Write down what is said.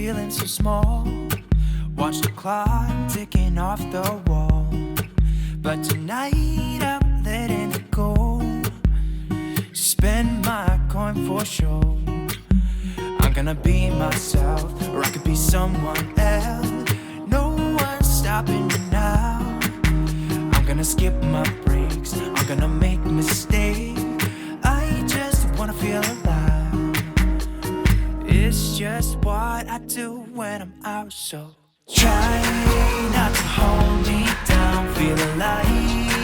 feeling so small. Watch the clock ticking off the wall. But tonight I'm letting it go. Spend my coin for sure. I'm gonna be myself, or I could be someone else. No one's stopping me now. I'm gonna skip my breaks, I'm gonna make mistakes. I just wanna feel alive. It's just what I do when I'm out, so try not to hold me down. Feel alive.